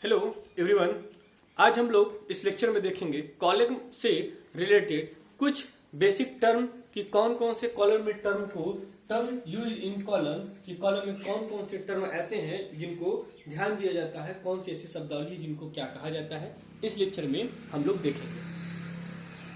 Hello everyone. आज हम लोग इस लेक्चर में देखेंगे कॉलम से रिलेटेड कुछ बेसिक टर्म कि कौन कौन से कॉलम में टर्म यूज इन कॉलम कि कॉलम में कौन कौन से टर्म ऐसे हैं जिनको ध्यान दिया जाता है, कौन सी ऐसी शब्दावली जिनको क्या कहा जाता है, इस लेक्चर में हम लोग देखेंगे।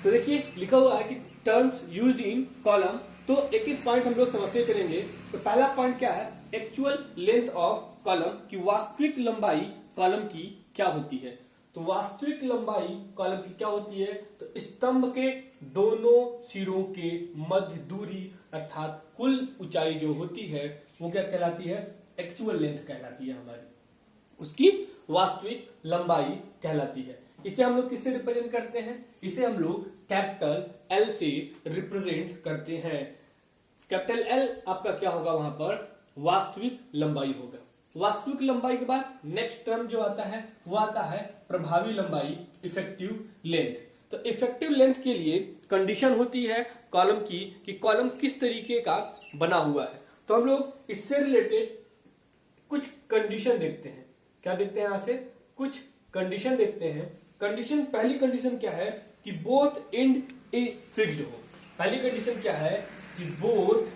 तो देखिए लिखा हुआ है कि टर्म्स यूज्ड इन कॉलम, तो एक एक पॉइंट हम लोग समझते चलेंगे। तो पहला पॉइंट क्या है, एक्चुअल लेंथ ऑफ कॉलम की वास्तविक लंबाई कॉलम की क्या होती है। तो वास्तविक लंबाई कॉलम की क्या होती है, तो स्तंभ के दोनों सिरों के मध्य दूरी अर्थात कुल ऊंचाई जो होती है वो क्या कहलाती है, एक्चुअल लेंथ कहलाती है, हमारी उसकी वास्तविक लंबाई कहलाती है। इसे हम लोग किससे रिप्रेजेंट करते हैं, इसे हम लोग कैपिटल एल से रिप्रेजेंट करते हैं। कैपिटल एल आपका क्या होगा, वहां पर वास्तविक लंबाई होगा। वास्तविक लंबाई के बाद नेक्स्ट टर्म जो आता है वो आता है प्रभावी लंबाई, इफेक्टिव लेंथ। तो इफेक्टिव लेंथ के लिए कंडीशन होती है कॉलम की कि कॉलम किस तरीके का बना हुआ है। तो हम लोग इससे रिलेटेड कुछ कंडीशन देखते हैं। क्या देखते हैं, यहां से कुछ कंडीशन देखते हैं। कंडीशन, पहली कंडीशन क्या है कि बोथ एंड ए फिक्स्ड हो। पहली कंडीशन क्या है कि बोथ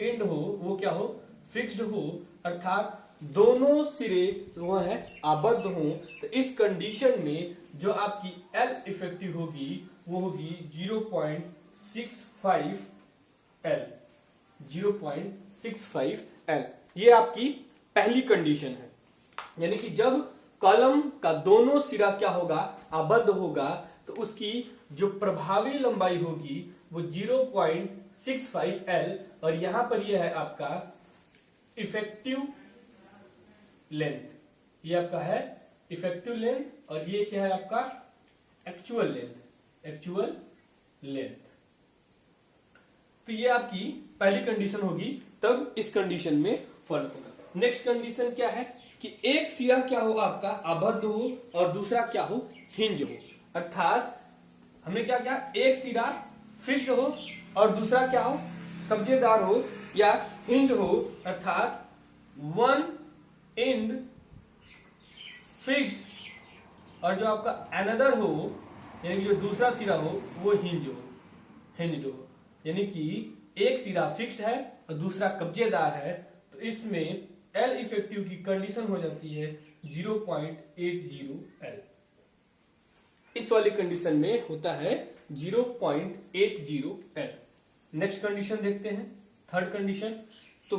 एंड हो, वो क्या हो, फिक्स्ड हो, अर्थात दोनों सिरे वो है आबद्ध हो। तो इस कंडीशन में जो आपकी एल इफेक्टिव होगी वो होगी 0.65 एल, 0.65 एल। ये आपकी पहली कंडीशन है, यानी कि जब कॉलम का दोनों सिरा क्या होगा, आबद्ध होगा, तो उसकी जो प्रभावी लंबाई होगी वो 0.65 एल, और यहां पर यह है आपका इफेक्टिव लेंथ। ये आपका है इफेक्टिव लेंथ और ये क्या है आपका एक्चुअल लेंथ, एक्चुअल लेंथ। तो ये आपकी पहली कंडीशन होगी, तब इस कंडीशन में फर्क होगा। नेक्स्ट कंडीशन क्या है कि एक सिरा क्या हो आपका आबद्ध हो और दूसरा क्या हो, हिंज हो। अर्थात हमने क्या किया, एक सिरा फिक्स हो और दूसरा क्या हो, कब्जेदार हो या हिंज हो, अर्थात वन एंड फिक्स्ड और जो आपका अनदर हो, यानी जो दूसरा सिरा हो वो हिंज हो, हिंज्ड हो। यानी कि एक सिरा फिक्स है और दूसरा कब्जेदार है, तो इसमें एल इफेक्टिव की कंडीशन हो जाती है 0.80 एल। इस वाली कंडीशन में होता है 0.80 एल। नेक्स्ट कंडीशन देखते हैं, थर्ड कंडीशन। तो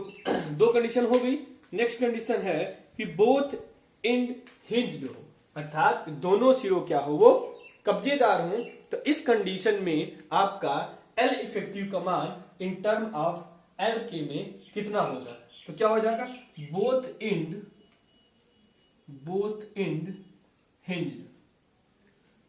दो कंडीशन हो गई। नेक्स्ट कंडीशन है कि बोथ एंड हिंज्ड हो, अर्थात दोनों सिरों क्या हो, वो कब्जेदार हो। तो इस कंडीशन में आपका एल इफेक्टिव का मान इन टर्म ऑफ एल के में कितना होगा, तो क्या हो जाएगा, बोथ एंड हिंज्ड,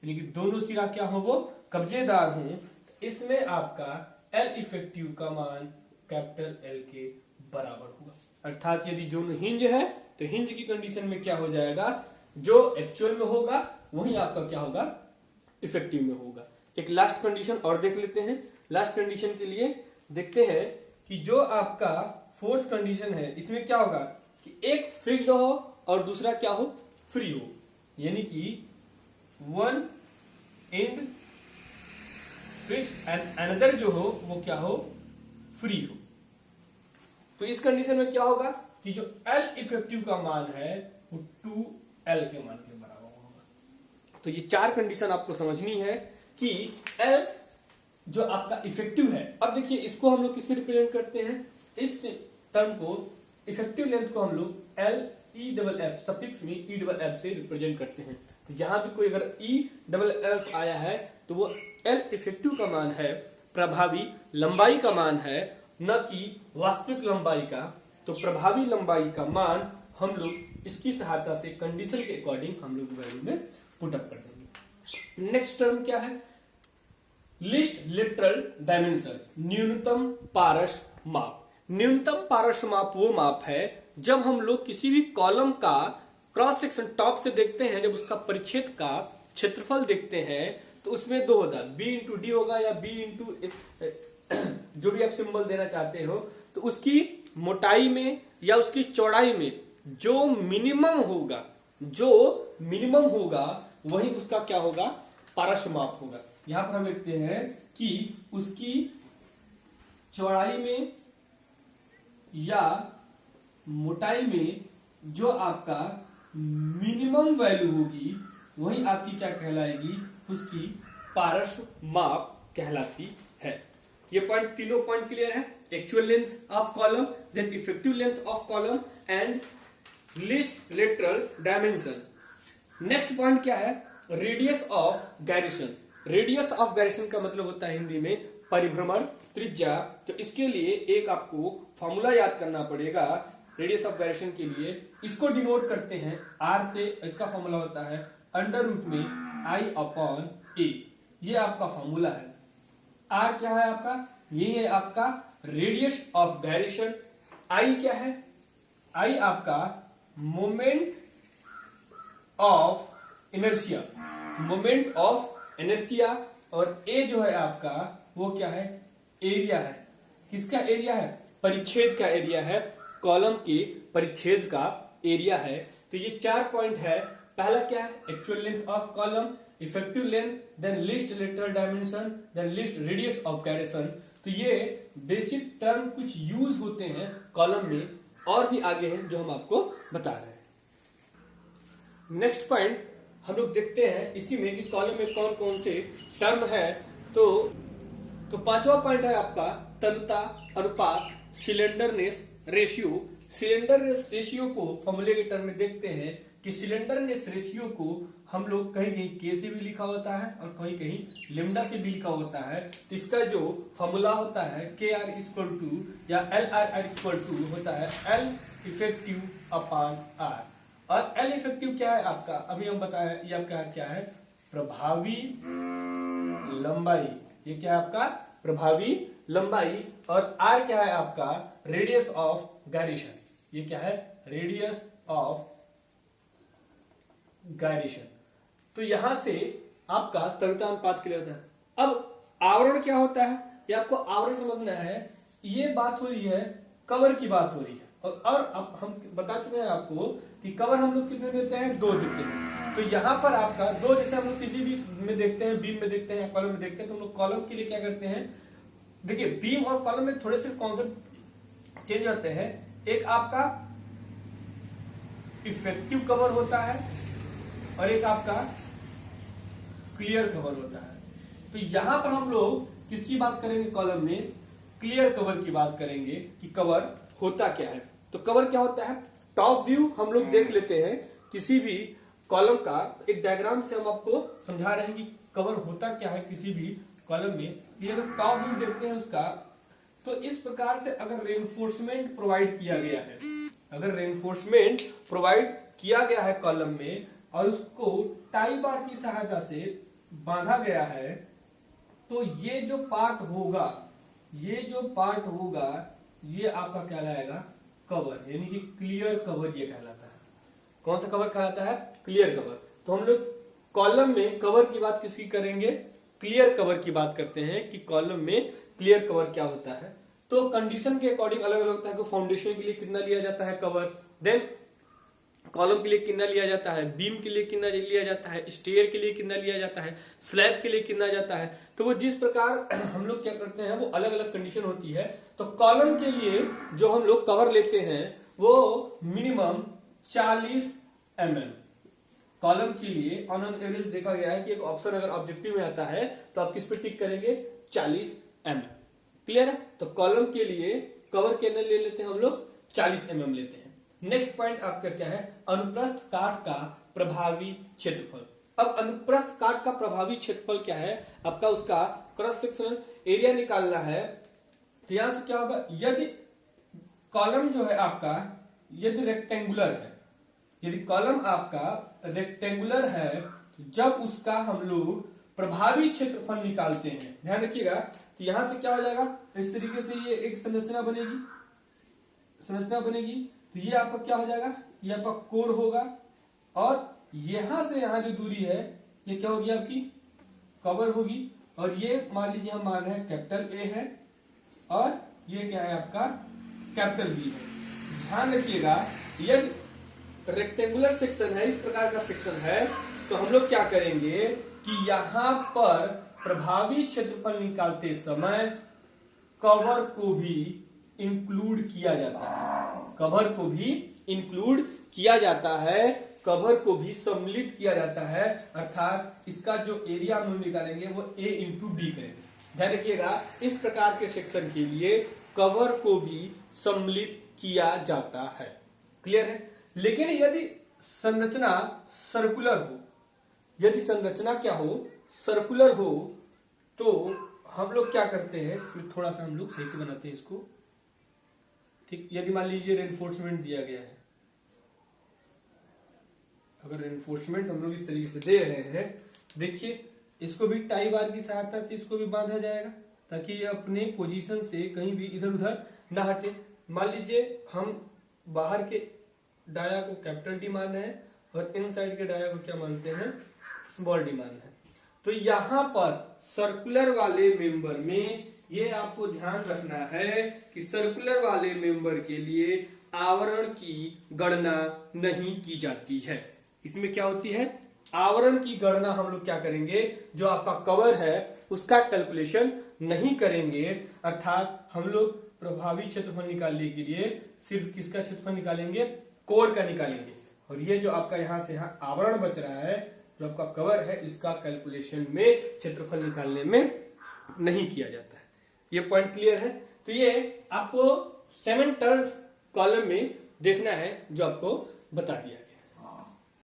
यानी कि दोनों सिरा क्या हो, वो कब्जेदार हो। इसमें आपका एल इफेक्टिव का मान कैपिटल एल के बराबर होगा। अर्थात यदि जो हिंज है तो हिंज की कंडीशन में क्या हो जाएगा, जो एक्चुअल में होगा वही आपका क्या होगा, इफेक्टिव में होगा। एक लास्ट कंडीशन और देख लेते हैं। लास्ट कंडीशन के लिए देखते हैं कि जो आपका फोर्थ कंडीशन है इसमें क्या होगा कि एक फिक्स्ड हो और दूसरा क्या हो, फ्री हो, यानी कि one and fixed and another जो हो वो क्या हो, फ्री हो। तो इस कंडीशन में क्या होगा कि जो एल इफेक्टिव का मान है वो 2L के मान के बराबर होगा। तो ये चार कंडीशन आपको समझनी है कि एल जो आपका इफेक्टिव है। अब देखिए इसको हम लोग किससे रिप्रेजेंट करते हैं, इस टर्म को, इफेक्टिव लेंथ को हम लोग L E double F suffix में ई डबल एफ से रिप्रेजेंट करते हैं। तो जहां भी कोई अगर ई डबल एफ आया है तो वो एल इफेक्टिव का मान है, प्रभावी लंबाई का मान है, न कि वास्तविक लंबाई का। तो प्रभावी लंबाई का मान हम लोग इसकी सहायता से कंडीशन के अकॉर्डिंग हम लोग वैल्यू में पुट अप कर देंगे। नेक्स्ट टर्म क्या है, लिस्ट लिटरल डायमेंशन, न्यूनतम पारस्प माप। न्यूनतम पारस्प माप वो माप है जब हम लोग किसी भी कॉलम का क्रॉस सेक्शन टॉप से देखते हैं, जब उसका परिच्छेद का क्षेत्रफल देखते हैं तो उसमें दो होगा, बी इंटू डी होगा या बी इंटू जो भी आप सिंबल देना चाहते हो। तो उसकी मोटाई में या उसकी चौड़ाई में जो मिनिमम होगा, जो मिनिमम होगा वही उसका क्या होगा, पारस्व माप होगा। यहां पर हम देखते हैं कि उसकी चौड़ाई में या मोटाई में जो आपका मिनिमम वैल्यू होगी वही आपकी क्या कहलाएगी, उसकी पारस्व माप कहलाती है। ये पॉइंट, तीनों पॉइंट क्लियर है। Actual length of column, then effective length of column and least lateral dimension. Next point क्या है, radius of gyration. Radius of gyration का मतलब होता है हिंदी में परिभ्रमण त्रिज्या। तो इसके लिए एक आपको फॉर्मूला याद करना पड़ेगा रेडियस ऑफ गायरेशन के लिए। इसको डिनोट करते हैं आर से। इसका फॉर्मूला होता है अंडर रूट में आई अपॉन ए। ये आपका फॉर्मूला है। आर क्या है आपका, ये है आपका रेडियस ऑफ गायरेशन। आई क्या है, आई आपका moment of inertia, moment of inertia. और ए जो है आपका वो क्या है, एरिया है। किसका एरिया है, परिच्छेद का एरिया है, कॉलम के परिच्छेद का एरिया है। तो ये 4 पॉइंट है। पहला क्या है, actual length of column, effective length, then least lateral dimension, then least radius of gyration. तो ये बेसिक टर्म कुछ यूज होते हैं कॉलम में, और भी आगे हैं जो हम आपको बता रहे हैं। नेक्स्ट पॉइंट हम लोग देखते हैं इसी में कि कॉलम में कौन कौन से टर्म है। तो पांचवा पॉइंट है आपका तन्यता अनुपात, सिलेंडरनेस रेशियो। सिलेंडरनेस रेशियो को फॉर्मूले के टर्म में देखते हैं कि सिलेंडरनेस रेशियो को हम लोग कहीं कहीं के से भी लिखा होता है और कहीं कहीं लेमडा से भी लिखा होता है। तो इसका जो फॉर्मूला होता है के आर इक्वल टू या एल आर इक्वल टू होता है एल इफेक्टिव अपॉन आर। और एल इफेक्टिव क्या है आपका, अभी हम बताएं, ये आपका क्या है, प्रभावी लंबाई। ये क्या है आपका, प्रभावी लंबाई। और आर क्या है आपका, रेडियस ऑफ गायरेशन। ये क्या है, रेडियस ऑफ गायरेशन। तो यहां से आपका तन्यता अनुपात क्लियर होता है। अब आवरण क्या होता है, ये आपको आवरण समझना है। ये बात हो रही है, कवर की बात हो रही है। और अब हम बता चुके हैं आपको कि कवर हम लोग कितने देते हैं, 2 देते हैं। तो यहां पर आपका 2, जैसे हम लोग किसी भी में देखते हैं, बीम में देखते हैं या कॉलम में देखते हैं, तो हम लोग कॉलम के लिए क्या करते हैं, देखिए बीम और कॉलम में थोड़े से कॉन्सेप्ट चेंज होते हैं। एक आपका इफेक्टिव कवर होता है और एक आपका क्लियर कवर होता है। तो यहां पर हम लोग किसकी बात करेंगे, कॉलम में क्लियर कवर की बात करेंगे कि कवर होता क्या है। तो कवर क्या होता है, टॉप व्यू हम लोग देख लेते हैं किसी भी कॉलम का। एक डायग्राम से हम आपको समझा रहे हैं कि कवर होता क्या है किसी भी कॉलम में। ये अगर टॉप व्यू देखते हैं उसका, तो इस प्रकार से अगर रेनफोर्समेंट प्रोवाइड किया गया है, अगर रेनफोर्समेंट प्रोवाइड किया गया है कॉलम में और उसको टाई बार की सहायता से बांधा गया है, तो ये जो पार्ट होगा, ये जो पार्ट होगा, ये आपका कहलाएगा कवर, यानी कि क्लियर कवर ये कहलाता है। कौन सा कवर कहलाता है, क्लियर कवर। तो हम लोग कॉलम में कवर की बात किसकी करेंगे, क्लियर कवर की बात करते हैं कि कॉलम में क्लियर कवर क्या होता है। तो कंडीशन के अकॉर्डिंग अलग अलग होता है कि फाउंडेशन के लिए कितना लिया जाता है कवर, देन कॉलम के लिए कितना लिया जाता है, बीम के लिए कितना लिया जाता है, स्टेयर के लिए कितना लिया जाता है, स्लैब के लिए कितना जाता है। तो वो जिस प्रकार हम लोग क्या करते हैं वो अलग अलग कंडीशन होती है। तो कॉलम के लिए जो हम लोग कवर लेते हैं वो मिनिमम 40 mm कॉलम के लिए ऑन एन एवरेज देखा गया है कि एक ऑप्शन अगर ऑब्जेक्टिव में आता है तो आप किस पे टिक करेंगे, 40 mm। क्लियर है। तो कॉलम के लिए कवर के अंदर ले लेते हैं हम लोग 40 mm लेते हैं। नेक्स्ट पॉइंट आपका क्या है, अनुप्रस्थ काट का प्रभावी क्षेत्रफल। अब अनुप्रस्थ काट का प्रभावी क्षेत्रफल क्या है आपका, उसका क्रॉस सेक्शनल एरिया निकालना है। तो यहां से क्या होगा, यदि कॉलम जो है आपका यदि रेक्टेंगुलर है, यदि कॉलम आपका रेक्टेंगुलर है, तो जब उसका हम लोग प्रभावी क्षेत्रफल निकालते हैं, ध्यान रखिएगा। तो यहां से क्या हो जाएगा, इस तरीके से ये एक संरचना बनेगी, संरचना बनेगी। तो ये आपका क्या हो जाएगा, ये आपका कोर होगा। और यहां से यहां जो दूरी है ये क्या होगी, आपकी कवर होगी। और ये मान लीजिए हम मान रहे हैं कैपिटल ए है और ये क्या है आपका कैपिटल बी है। ध्यान रखिएगा, यदि रेक्टेंगुलर सेक्शन है, इस प्रकार का सेक्शन है, तो हम लोग क्या करेंगे कि यहां पर प्रभावी क्षेत्रफल निकालते समय कवर को भी इंक्लूड किया जाता है, कवर को भी इंक्लूड किया जाता है, कवर को भी सम्मिलित किया जाता है, अर्थात इसका जो एरिया हम लोग निकालेंगे वो A इंटू डी करेंगे। ध्यान रखिएगा, इस प्रकार के सेक्शन के लिए कवर को भी सम्मिलित किया जाता है। क्लियर है? लेकिन यदि संरचना सर्कुलर हो, यदि संरचना क्या हो, सर्कुलर हो, तो हम लोग क्या करते हैं, इसमें थोड़ा सा हम लोग सही से बनाते हैं इसको। ठीक, यदि मान लीजिए रेनफोर्समेंट दिया गया है, अगर रेनफोर्समेंट हम लोग इस तरीके से दे रहे हैं, देखिए इसको भी टाई बार की सहायता से इसको भी बांधा जाएगा ताकि ये अपने पोजीशन से कहीं भी इधर उधर ना हटे। मान लीजिए हम बाहर के डाया को कैपिटल डी मान रहे हैं और इन साइड के डाया को क्या मानते हैं, स्मॉल डी मान रहे हैं। तो यहां पर सर्कुलर वाले मेंबर में ये आपको ध्यान रखना है कि सर्कुलर वाले मेंबर के लिए आवरण की गणना नहीं की जाती है। इसमें क्या होती है, आवरण की गणना हम लोग क्या करेंगे, जो आपका कवर है उसका कैलकुलेशन नहीं करेंगे, अर्थात हम लोग प्रभावी क्षेत्रफल निकालने के लिए सिर्फ किसका क्षेत्रफल निकालेंगे, कोर का निकालेंगे, और ये जो आपका यहां से यहां आवरण बच रहा है, जो आपका कवर है, इसका कैलकुलेशन में क्षेत्रफल निकालने में नहीं किया जाता है। ये पॉइंट क्लियर है? तो ये आपको 7 टर्म्स कॉलम में देखना है जो आपको बता दिया है।